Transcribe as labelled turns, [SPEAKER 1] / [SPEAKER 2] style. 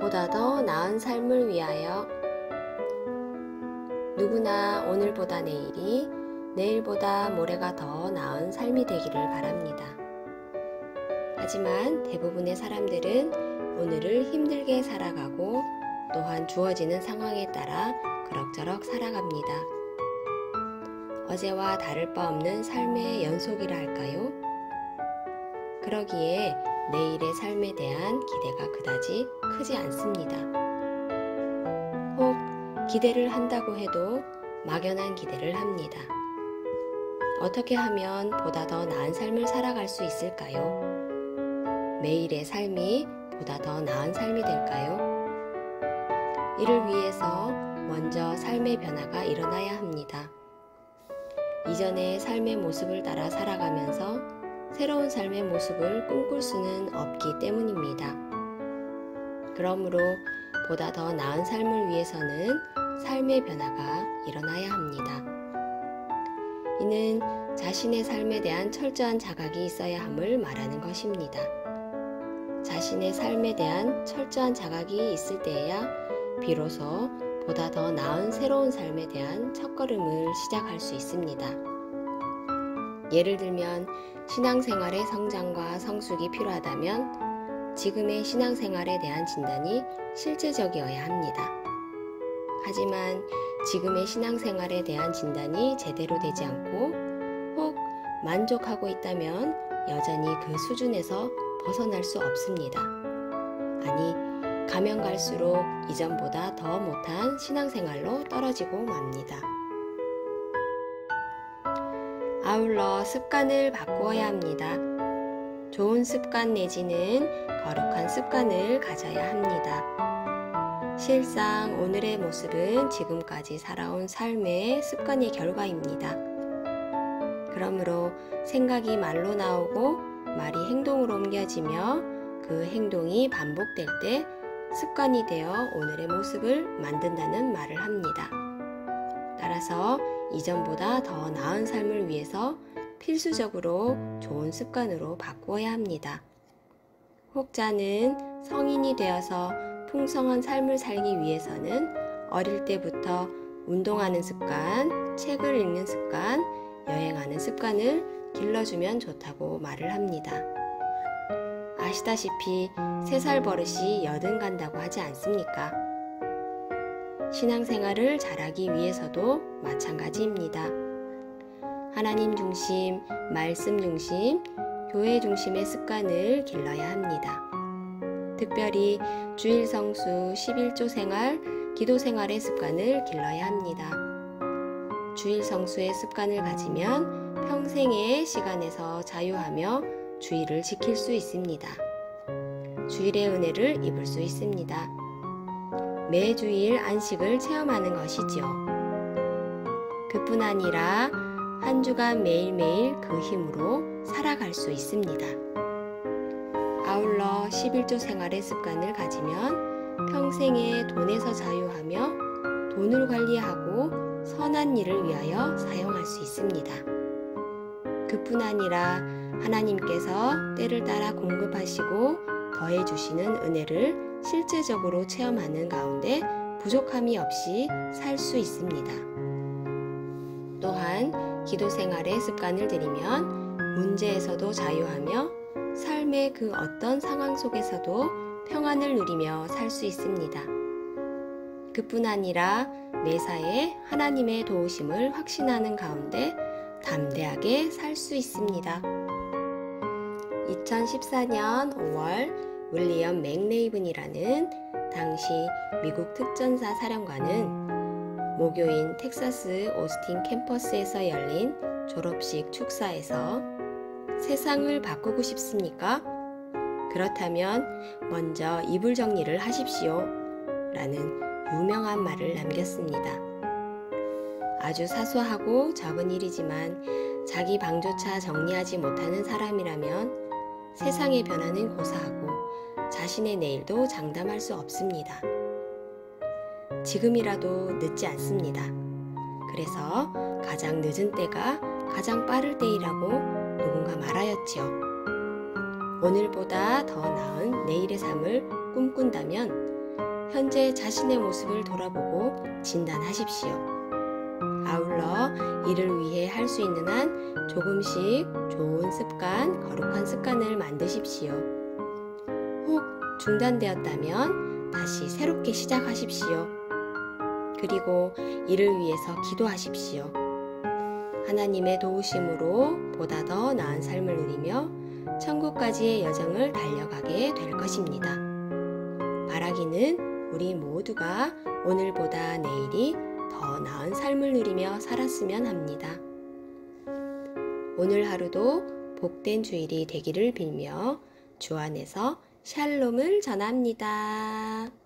[SPEAKER 1] 보다 더 나은 삶을 위하여. 누구나 오늘보다 내일이, 내일보다 모레가 더 나은 삶이 되기를 바랍니다. 하지만 대부분의 사람들은 오늘을 힘들게 살아가고 또한 주어지는 상황에 따라 그럭저럭 살아갑니다. 어제와 다를 바 없는 삶의 연속이라 할까요? 그러기에 내일의 삶에 대한 기대가 그다지 크지 않습니다. 혹 기대를 한다고 해도 막연한 기대를 합니다. 어떻게 하면 보다 더 나은 삶을 살아갈 수 있을까요? 매일의 삶이 보다 더 나은 삶이 될까요? 이를 위해서 먼저 삶의 변화가 일어나야 합니다. 이전의 삶의 모습을 따라 살아가면서 새로운 삶의 모습을 꿈꿀 수는 없기 때문입니다. 그러므로 보다 더 나은 삶을 위해서는 삶의 변화가 일어나야 합니다. 이는 자신의 삶에 대한 철저한 자각이 있어야 함을 말하는 것입니다. 자신의 삶에 대한 철저한 자각이 있을 때에야 비로소 보다 더 나은 새로운 삶에 대한 첫걸음을 시작할 수 있습니다. 예를 들면 신앙생활의 성장과 성숙이 필요하다면 지금의 신앙생활에 대한 진단이 실제적이어야 합니다. 하지만 지금의 신앙생활에 대한 진단이 제대로 되지 않고 혹 만족하고 있다면 여전히 그 수준에서 벗어날 수 없습니다. 아니, 가면 갈수록 이전보다 더 못한 신앙생활로 떨어지고 맙니다. 아울러 습관을 바꾸어야 합니다. 좋은 습관 내지는 거룩한 습관을 가져야 합니다. 실상 오늘의 모습은 지금까지 살아온 삶의 습관의 결과입니다. 그러므로 생각이 말로 나오고 말이 행동으로 옮겨지며 그 행동이 반복될 때 습관이 되어 오늘의 모습을 만든다는 말을 합니다. 따라서 이전보다 더 나은 삶을 위해서 필수적으로 좋은 습관으로 바꾸어야 합니다. 혹자는 성인이 되어서 풍성한 삶을 살기 위해서는 어릴 때부터 운동하는 습관, 책을 읽는 습관, 여행하는 습관을 길러주면 좋다고 말을 합니다. 아시다시피 3살 버릇이 여든 간다고 하지 않습니까? 신앙생활을 잘하기 위해서도 마찬가지입니다. 하나님 중심, 말씀 중심, 교회 중심의 습관을 길러야 합니다. 특별히 주일 성수, 11조 생활, 기도 생활의 습관을 길러야 합니다. 주일 성수의 습관을 가지면 평생의 시간에서 자유하며 주일을 지킬 수 있습니다. 주일의 은혜를 입을 수 있습니다. 매주일 안식을 체험하는 것이지요. 그뿐 아니라 한 주간 매일매일 그 힘으로 살아갈 수 있습니다. 아울러 11조 생활의 습관을 가지면 평생에 돈에서 자유하며 돈을 관리하고 선한 일을 위하여 사용할 수 있습니다. 그뿐 아니라 하나님께서 때를 따라 공급하시고 더해주시는 은혜를 실제적으로 체험하는 가운데 부족함이 없이 살 수 있습니다. 또한 기도 생활의 습관을 들이면 문제에서도 자유하며 삶의 그 어떤 상황 속에서도 평안을 누리며 살 수 있습니다. 그뿐 아니라 매사에 하나님의 도우심을 확신하는 가운데 담대하게 살 수 있습니다. 2014년 5월 윌리엄 맥레이븐이라는 당시 미국 특전사 사령관은 모교인 텍사스 오스틴 캠퍼스에서 열린 졸업식 축사에서 세상을 바꾸고 싶습니까? 그렇다면 먼저 이불 정리를 하십시오. 라는 유명한 말을 남겼습니다. 아주 사소하고 적은 일이지만 자기 방조차 정리하지 못하는 사람이라면 세상의 변화는 고사하고 자신의 내일도 장담할 수 없습니다. 지금이라도 늦지 않습니다. 그래서 가장 늦은 때가 가장 빠를 때이라고 누군가 말하였지요. 오늘보다 더 나은 내일의 삶을 꿈꾼다면 현재 자신의 모습을 돌아보고 진단하십시오. 아울러 이를 위해 할 수 있는 한 조금씩 좋은 습관, 거룩한 습관을 만드십시오. 혹 중단되었다면 다시 새롭게 시작하십시오. 그리고 이를 위해서 기도하십시오. 하나님의 도우심으로 보다 더 나은 삶을 누리며 천국까지의 여정을 달려가게 될 것입니다. 바라기는 우리 모두가 오늘보다 내일이 더 나은 삶을 누리며 살았으면 합니다. 오늘 하루도 복된 주일이 되기를 빌며 주 안에서 샬롬을 전합니다.